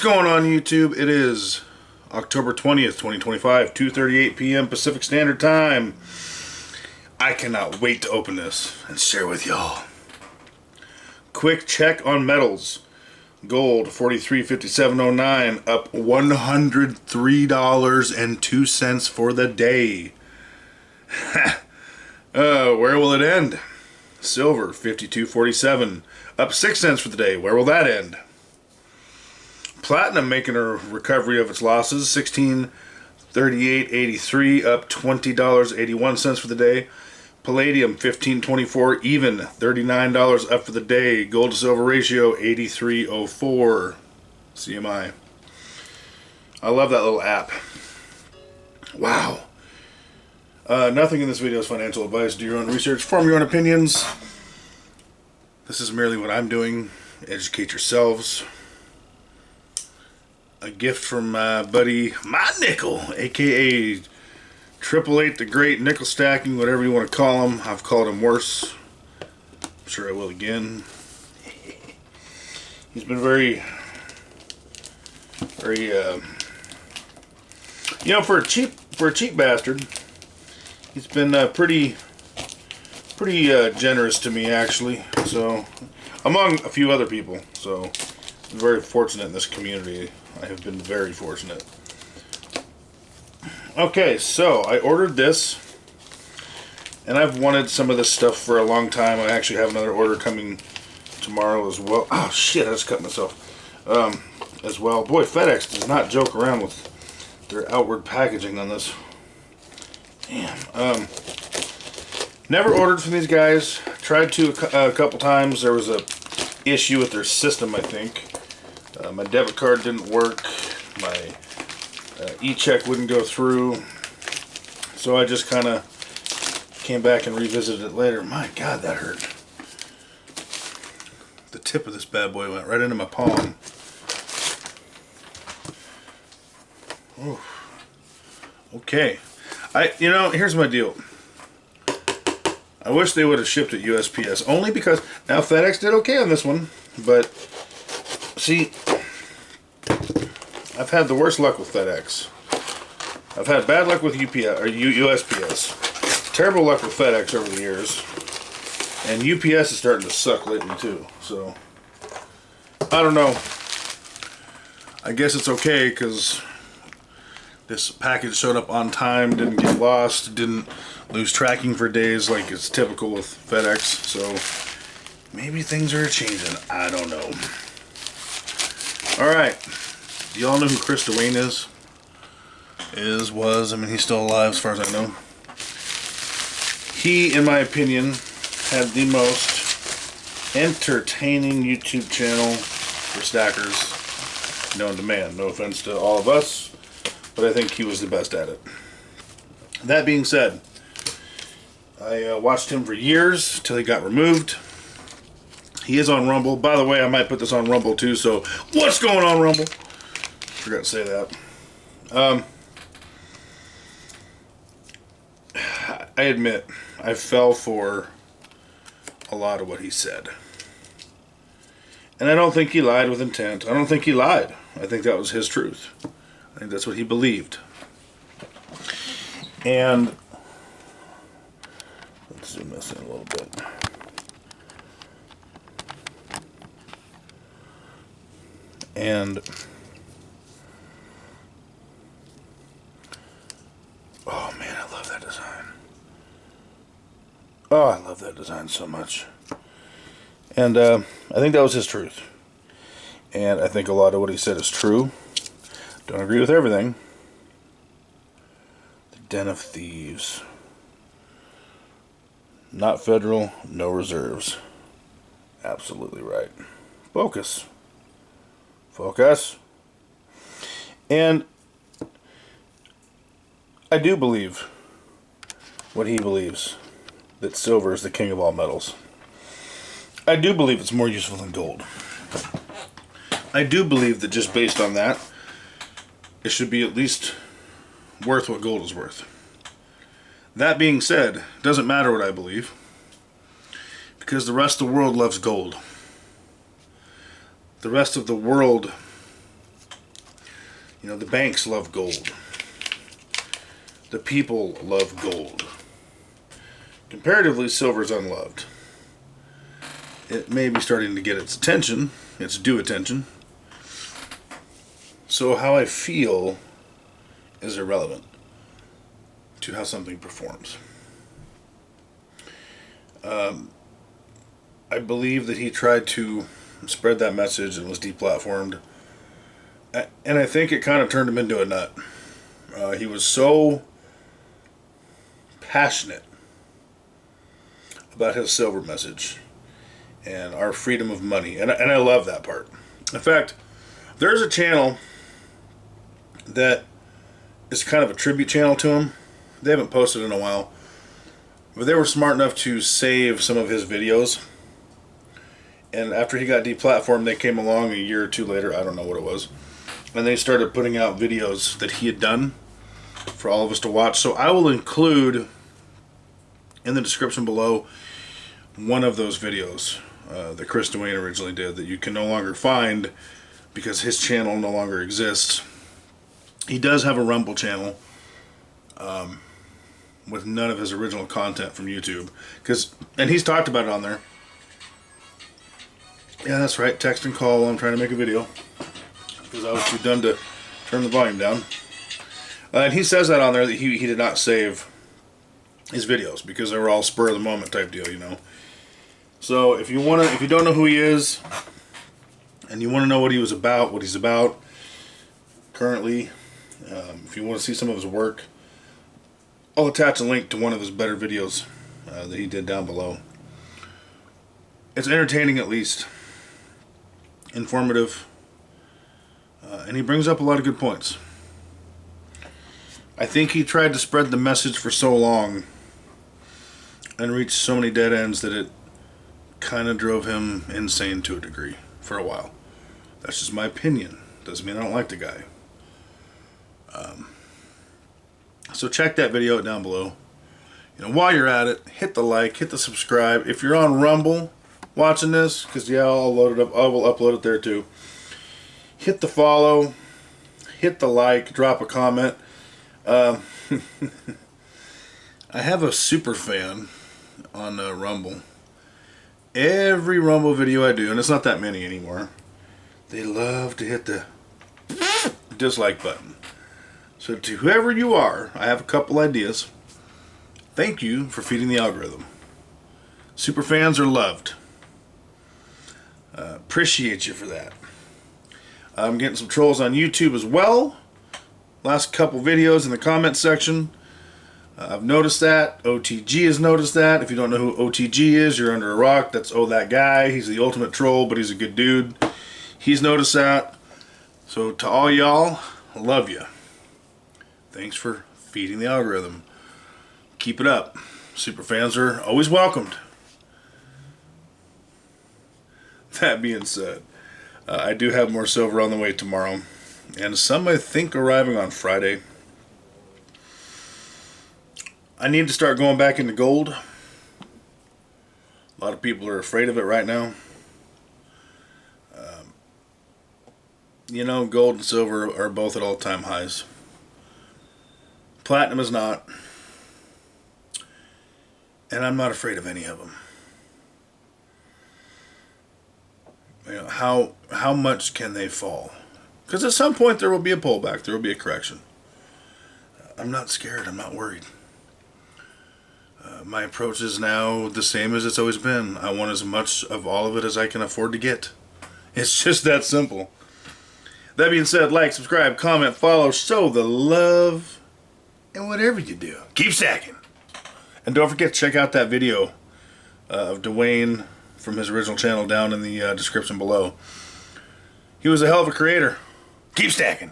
going on, YouTube? It is October 20th, 2025, 2:38 p.m. Pacific Standard Time. I cannot wait to open this and share with y'all. Quick check on metals. Gold, 43.5709, up $103.02 for the day. Where will it end? Silver, 52.47, up 6 cents for the day. Where will that end? Platinum making a recovery of its losses, 16.3883, up $20.81 for the day. Palladium, 15.24, even, $39 up for the day. Gold to silver ratio, 83.04. CMI. I love that little app. Wow. Nothing in this video is financial advice. Do your own research, form your own opinions. This is merely what I'm doing. Educate yourselves. A gift from my buddy, My Nickel, aka 888 the Great, nickel stacking, whatever you want to call him. I've called him worse. I'm sure I will again. He's been very, for a cheap bastard. He's been pretty generous to me, actually. So, among a few other people. So, I'm very fortunate in this community. I have been very fortunate. Okay, so I ordered this, and I've wanted some of this stuff for a long time. I actually have another order coming tomorrow as well. Oh shit, I just cut myself. As well. Boy, FedEx does not joke around with their outward packaging on this. Damn. Never ordered from these guys. Tried to a couple times. There was a issue with their system, I think. My debit card didn't work. My e-check wouldn't go through. So I just kind of came back and revisited it later. My God, that hurt. The tip of this bad boy went right into my palm. Ooh. Okay. Here's my deal. I wish they would have shipped it USPS. Only because, now FedEx did okay on this one. But, see, I've had the worst luck with FedEx. I've had bad luck with USPS. Terrible luck with FedEx over the years. And UPS is starting to suck lately too. So, I don't know. I guess it's okay because this package showed up on time, didn't get lost, didn't lose tracking for days like it's typical with FedEx. So, maybe things are changing. I don't know. Alright. Do y'all know who Dwayne is? He's still alive as far as I know. He, in my opinion, had the most entertaining YouTube channel for stackers known to man. No offense to all of us, but I think he was the best at it. That being said, I watched him for years till he got removed. He is on Rumble. By the way, I might put this on Rumble too, so what's going on, Rumble? Forgot to say that. I admit, I fell for a lot of what he said. And I don't think he lied with intent. I don't think he lied. I think that was his truth. I think that's what he believed. And let's zoom this in a little bit. And oh man, I love that design. Oh, I love that design so much. And I think that was his truth. And I think a lot of what he said is true. Don't agree with everything. The Den of Thieves. Not federal, no reserves. Absolutely right. Focus. Focus. And I do believe what he believes, that silver is the king of all metals. I do believe it's more useful than gold. I do believe that just based on that, it should be at least worth what gold is worth. That being said, it doesn't matter what I believe, because the rest of the world loves gold. The rest of the world You know, the banks love gold. The people love gold. Comparatively, silver is unloved. It may be starting to get its attention, its due attention. So how I feel is irrelevant to how something performs. I believe that he tried to spread that message and was deplatformed. And I think it kind of turned him into a nut. He was so passionate about his silver message and our freedom of money. And I love that part. In fact, there's a channel that is kind of a tribute channel to him. They haven't posted in a while. But they were smart enough to save some of his videos. And after he got deplatformed, they came along a year or two later, I don't know what it was, and they started putting out videos that he had done for all of us to watch. So I will include in the description below one of those videos that Chris Dwayne originally did that you can no longer find because his channel no longer exists. He does have a Rumble channel with none of his original content from YouTube, and he's talked about it on there. Yeah, that's right, text and call while I'm trying to make a video because I was too dumb to turn the volume down. And he says that on there that he did not save his videos because they were all spur of the moment type deal, you know. So if you don't know who he is and you want to know what he's about currently, if you want to see some of his work, I'll attach a link to one of his better videos that he did down below. It's entertaining, at least informative, and he brings up a lot of good points. I think he tried to spread the message for so long and reached so many dead ends that it kind of drove him insane to a degree for a while. That's just my opinion. Doesn't mean I don't like the guy. So check that video out down below. You know, while you're at it, hit the like, hit the subscribe. If you're on Rumble watching this, because yeah, I'll load it up, I will upload it there too. Hit the follow, hit the like, drop a comment. I have a super fan on Rumble. Every Rumble video I do, and it's not that many anymore, they love to hit the dislike button. So to whoever you are, I have a couple ideas. Thank you for feeding the algorithm. Super fans are loved. Appreciate you for that. I'm getting some trolls on YouTube as well. Last couple videos in the comment section. I've noticed that. OTG has noticed that. If you don't know who OTG is, you're under a rock. That's that guy. He's the ultimate troll, but he's a good dude. He's noticed that. So to all y'all, I love you. Thanks for feeding the algorithm. Keep it up. Super fans are always welcomed. That being said, I do have more silver on the way tomorrow, and some I think arriving on Friday. I need to start going back into gold. A lot of people are afraid of it right now. You know, gold and silver are both at all-time highs. Platinum is not. And I'm not afraid of any of them. You know, how much can they fall? Because at some point there will be a pullback. There will be a correction. I'm not scared. I'm not worried. My approach is now the same as it's always been. I want as much of all of it as I can afford to get. It's just that simple. That being said, like, subscribe, comment, follow, show the love, and whatever you do, keep stacking. And don't forget to check out that video of Dwayne from his original channel down in the description below. He was a hell of a creator. Keep stacking.